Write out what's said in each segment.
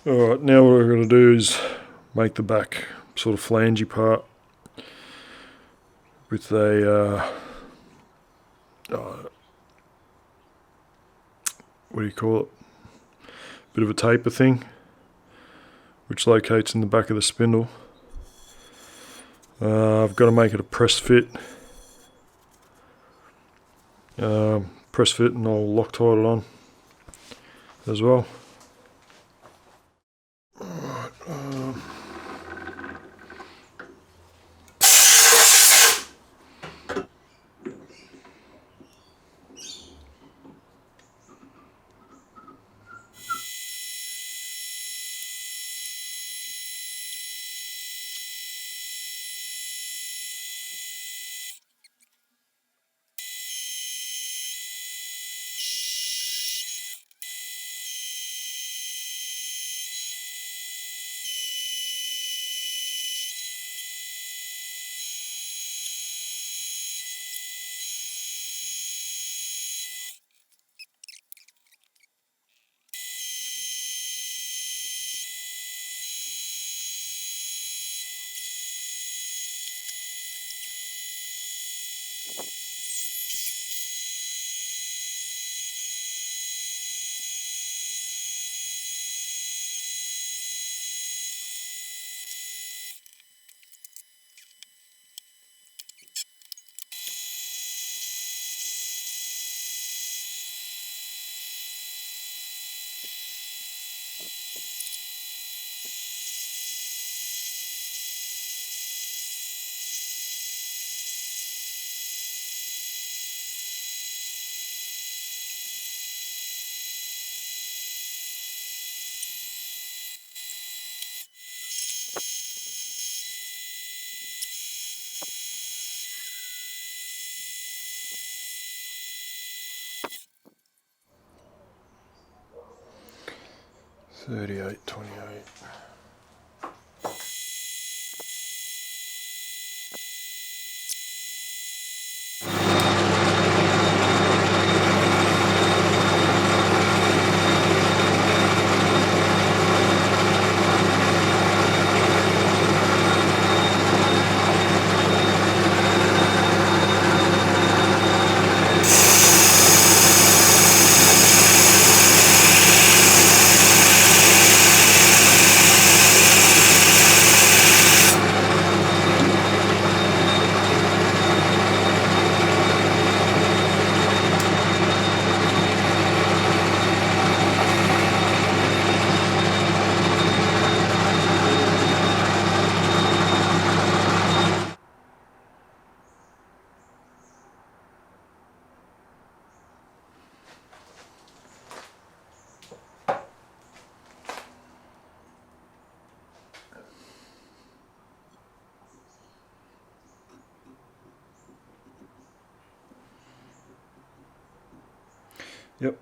Alright, now what we're going to do is make the back sort of flangey part with a what do you call it? Bit of a taper thing, which locates in the back of the spindle. I've got to make it a press fit. Press fit, and I'll Loctite it on as well. $38.28. Yep.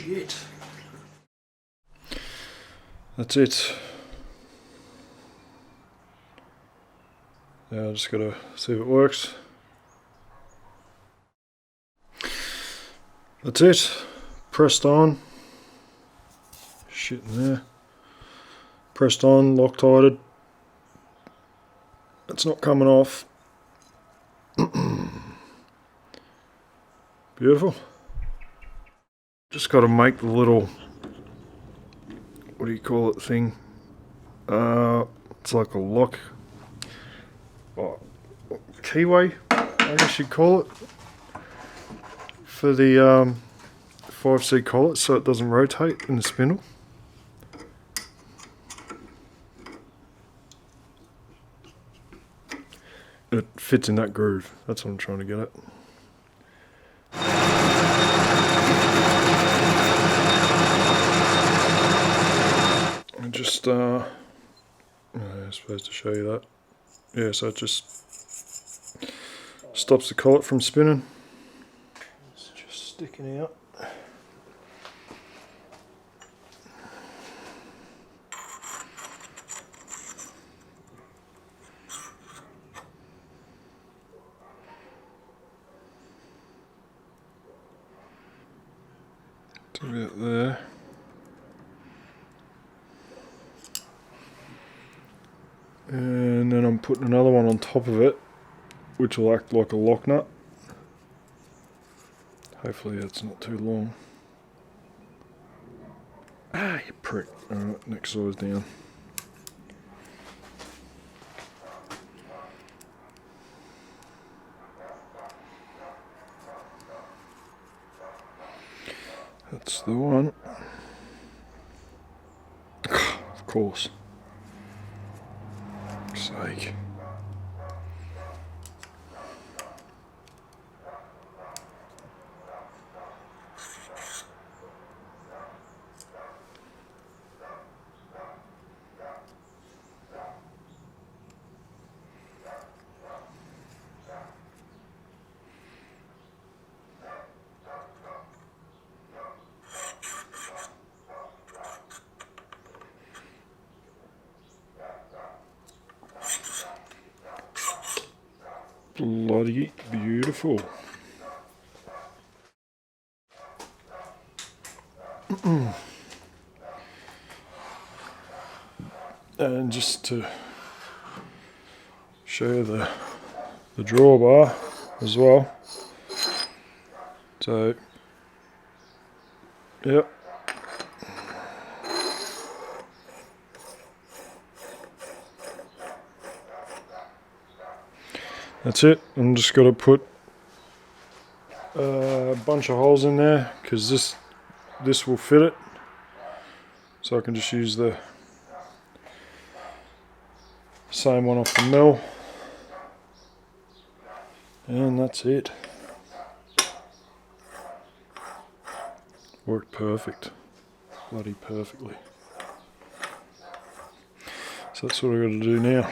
forget. That's it. Now I just gotta see if it works. That's it. Pressed on. Shit in there. Pressed on, Loctited. It's not coming off. Beautiful. Just got to make the little, what do you call it, thing? It's like a lock, keyway, I guess you'd call it, for the 5C collet, so it doesn't rotate in the spindle. It fits in that groove. That's what I'm trying to get at. And just, I'm supposed to show you that. Yeah, so it just stops the collet from spinning. It's just sticking out. It's about there. And then I'm putting another one on top of it, which will act like a lock nut. Hopefully that's not too long. Ah, you prick. Alright, next size down. That's the one. Of course. Sake. Bloody beautiful. And just to show you the drawbar as well. So, yep. That's it. I'm just got to put a bunch of holes in there because this will fit it. So I can just use the same one off the mill. And that's it. Worked perfect. Bloody perfectly. So that's what I've got to do now.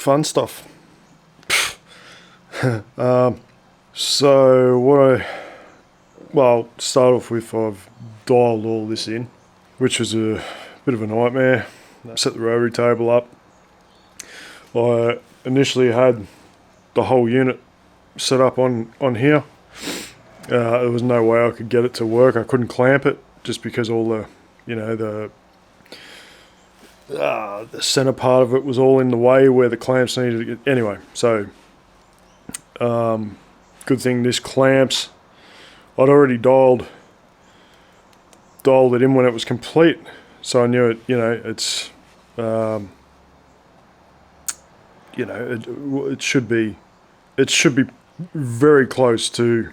fun stuff. So well, to start off with, I've dialed all this in, which was a bit of a nightmare. Set the rotary table up. I initially had the whole unit set up on here. There was no way I could get it to work. I couldn't clamp it just because all the, the center part of it was all in the way where the clamps needed to get. Anyway, so good thing this clamps. I'd already dialed it in when it was complete, so I knew it. It's it should be very close to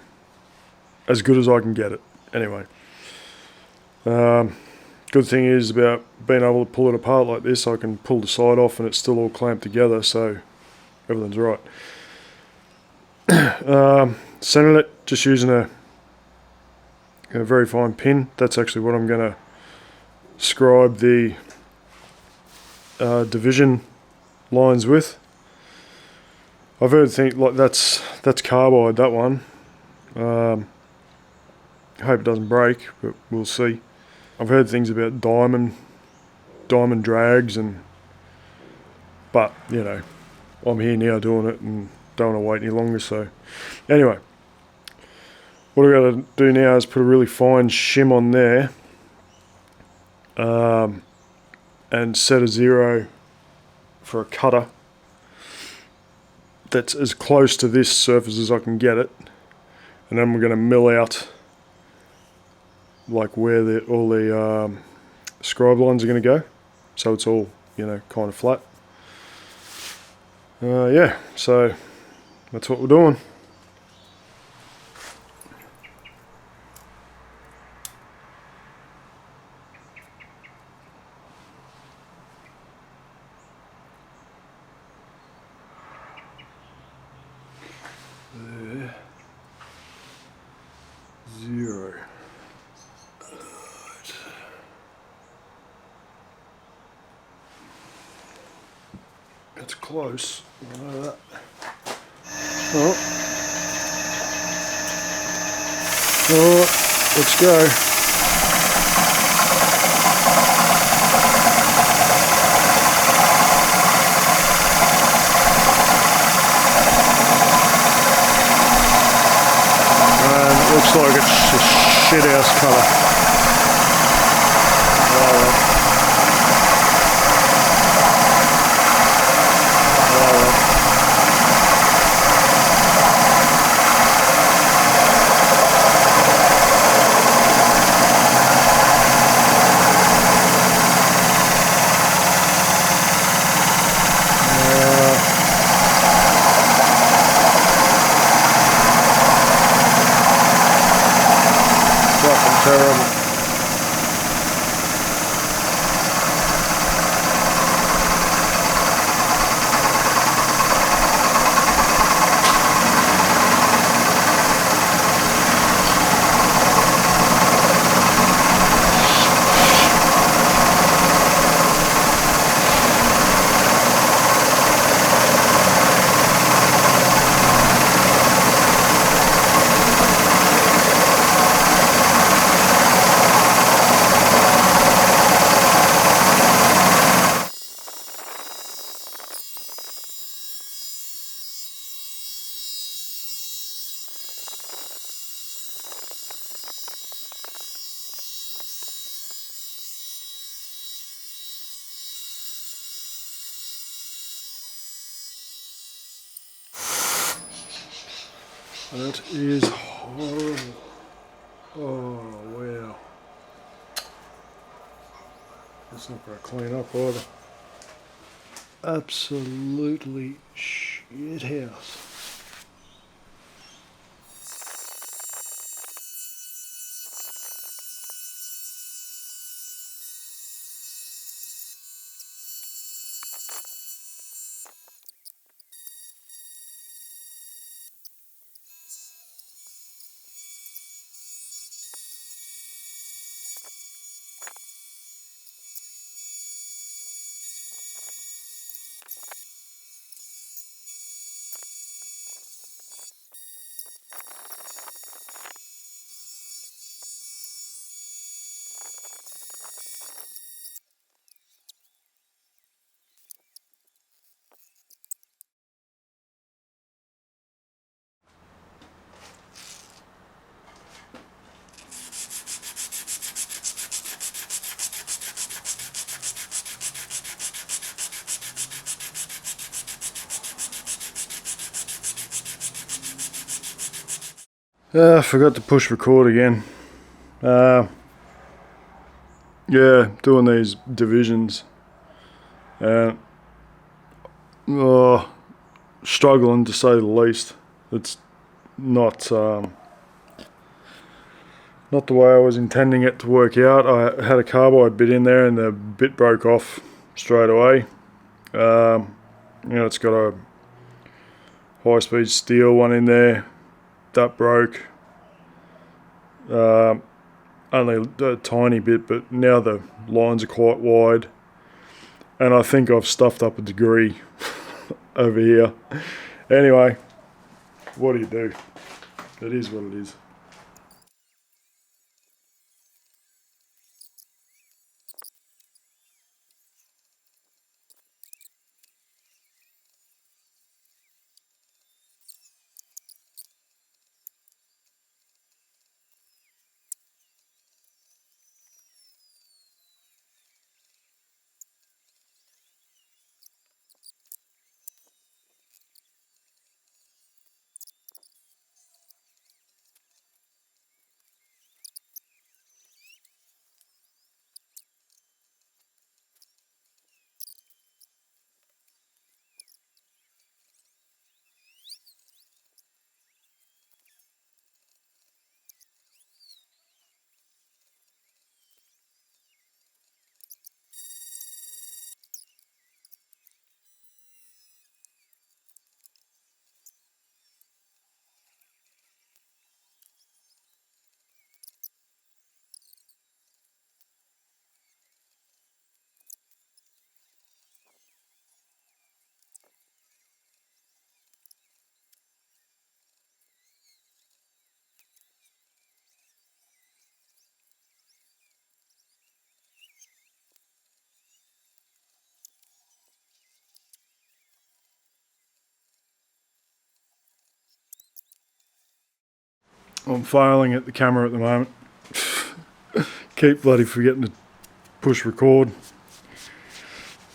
as good as I can get it. Anyway, good thing is about being able to pull it apart like this, I can pull the side off and it's still all clamped together, so everything's right. Centered it just using a very fine pin. That's actually what I'm going to scribe the division lines with. I've heard things like that's carbide, that one. I hope it doesn't break, but we'll see. I've heard things about diamond drags, but I'm here now doing it and don't want to wait any longer. So anyway, what I've got to do now is put a really fine shim on there, and set a 0 for a cutter that's as close to this surface as I can get it, and then we're going to mill out like where all the scribe lines are going to go, so it's all kind of flat. Yeah, so that's what we're doing. There. 0. Right. That's close. I know that. Oh. Alright, let's go. Looks like it's a shit house colour. Terrible. That is horrible. Oh wow. That's not going to clean up either. Absolutely shit house. I forgot to push record again. Yeah, doing these divisions. Oh, struggling to say the least. It's not not the way I was intending it to work out. I had a carbide bit in there and the bit broke off straight away. It's got a high-speed steel one in there. That broke. Only a tiny bit, but now the lines are quite wide. And I think I've stuffed up a degree over here. Anyway, what do you do? It is what it is. I'm failing at the camera at the moment. Keep bloody forgetting to push record.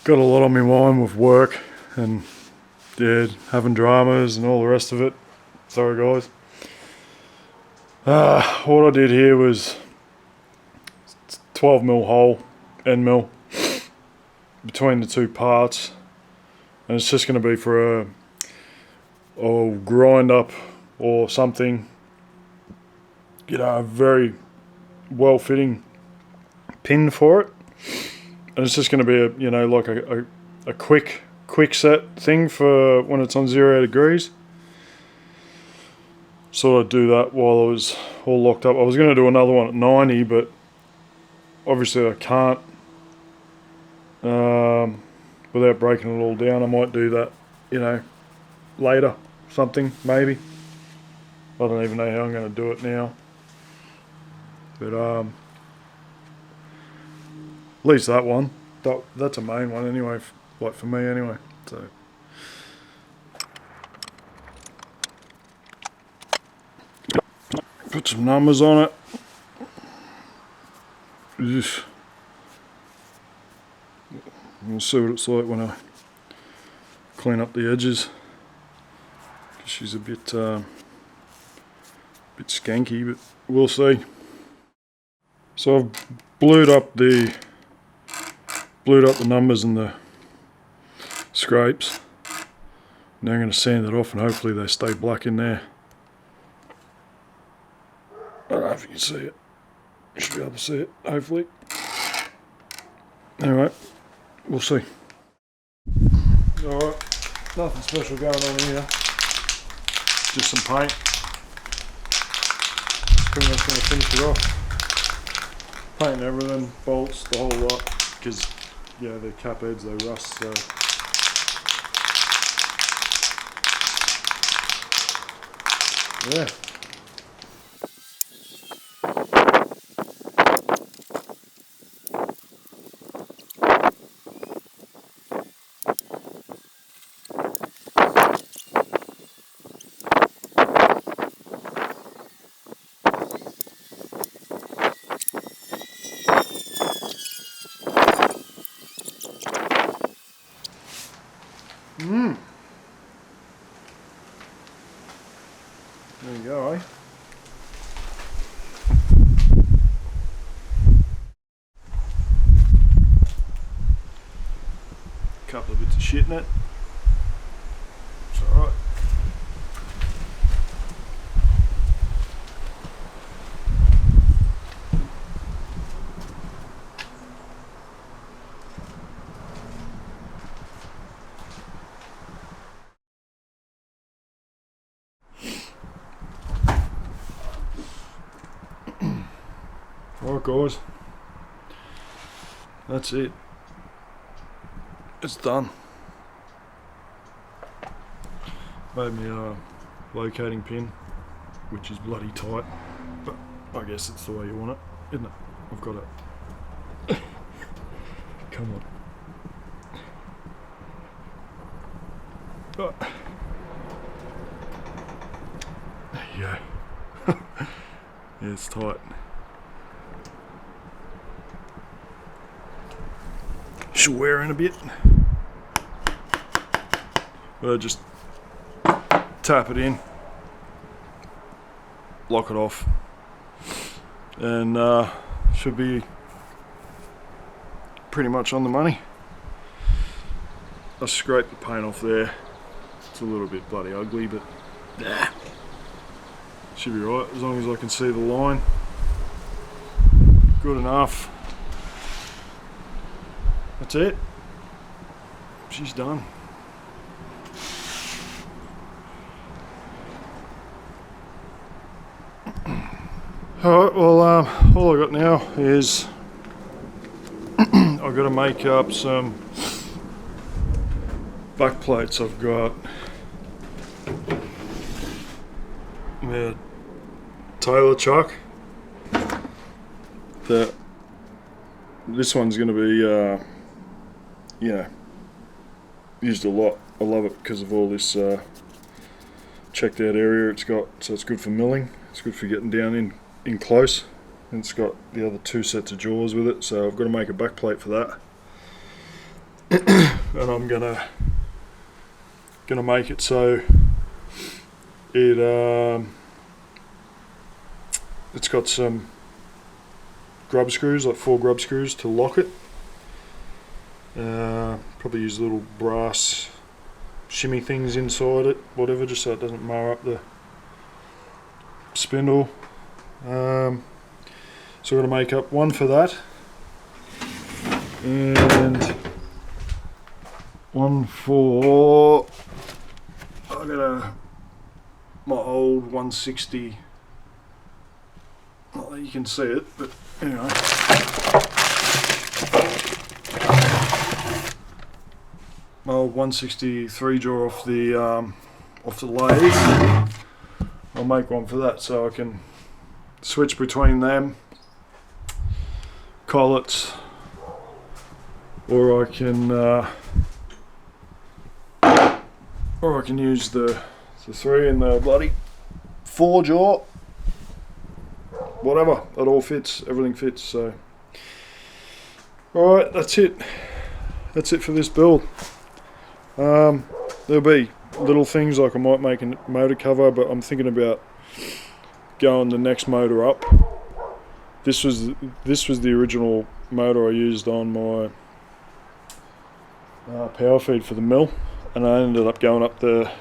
Got a lot on my mind with work and yeah, having dramas and all the rest of it. Sorry guys. What I did here was 12mm hole, end mill, between the two parts, and it's just going to be for a grind up or something. A very well fitting pin for it, and it's just going to be like a quick set thing for when it's on 0 degrees. So I'd do that while I was all locked up. I was going to do another one at 90, but obviously I can't without breaking it all down. I might do that later, something maybe. I don't even know how I'm going to do it now. But at least that one, that's a main one anyway, like for me anyway. So put some numbers on it. We'll see what it's like when I clean up the edges. She's a bit skanky, but we'll see. So I've blued up the numbers and the scrapes. Now I'm going to sand it off and hopefully they stay black in there. I don't know if you can see it. You should be able to see it, hopefully. Alright, we'll see. Alright, nothing special going on here. Just some paint. Pretty much going to finish it off. Paint everything, bolts, the whole lot, because the cap heads, they rust, so yeah. There you go, eh? couple of bits of shit in it. It's alright. Alright guys, that's it. It's done. Made me a locating pin, which is bloody tight, but I guess it's the way you want it, isn't it? I've got it. Come on. Oh. There you go. Yeah, it's tight. She'll wear in a bit. But I just tap it in, lock it off, and should be pretty much on the money. I scraped the paint off there. It's a little bit bloody ugly, but should be right as long as I can see the line. Good enough. That's it. She's done. Alright, well all I got now is I've got to make up some back plates. I've got my Taylor chuck. This one's going to be used a lot. I love it because of all this checked out area it's got, so it's good for milling, it's good for getting down in close, and it's got the other two sets of jaws with it, so I've got to make a back plate for that. And I'm gonna make it so it's got some grub screws, like 4 grub screws to lock it. Probably use little brass shimmy things inside it, whatever, just so it doesn't mar up the spindle. So we're going to make up one for that, and one for, I got my old 160, not that you can see it, but anyway. My old 163 jaw off the lathe. I'll make one for that so I can switch between them, Collets, or I can use the 3 and the bloody 4 jaw. Whatever, it all fits. Everything fits. So, all right, that's it. That's it for this build. There'll be little things like I might make a motor cover, but I'm thinking about going the next motor up. This was the original motor I used on my power feed for the mill, and I ended up going up the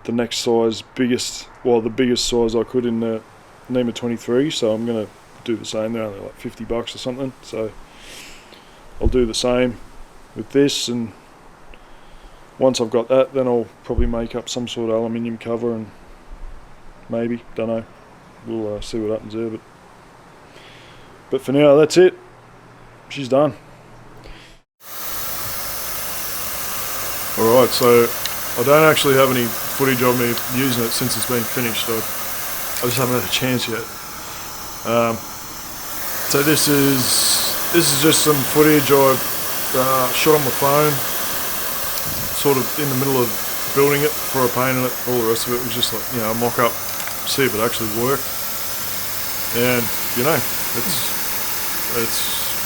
next size, the biggest size I could in the NEMA 23. So I'm gonna do the same. They're only like $50 or something. So I'll do the same with this, and once I've got that, then I'll probably make up some sort of aluminium cover, and maybe, don't know, we'll see what happens there. But for now, that's it. She's done. Alright, so I don't actually have any footage of me using it since it's been finished. I just haven't had a chance yet. So this is just some footage I shot on my phone, sort of in the middle of building it before I painted it. All the rest of it was just like, a mock-up, see if it actually worked. And it's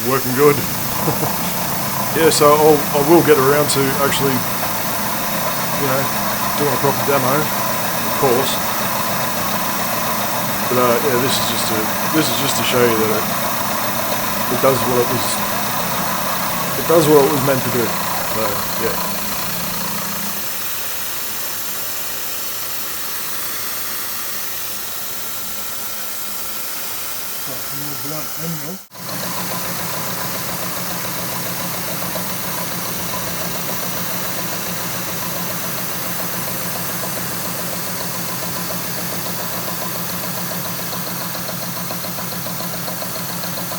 working good. Yeah, so I will get around to actually, doing a proper demo, of course. But yeah, this is just to show you that it does what it was meant to do. So yeah. some more blunt anvil.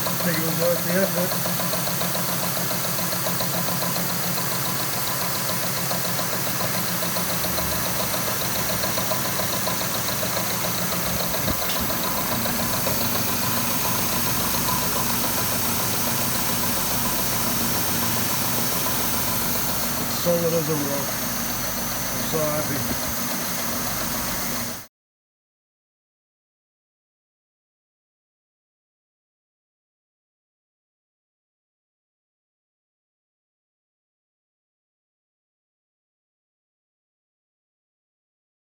I think it was worth the effort. Solid as a rock. I'm so happy.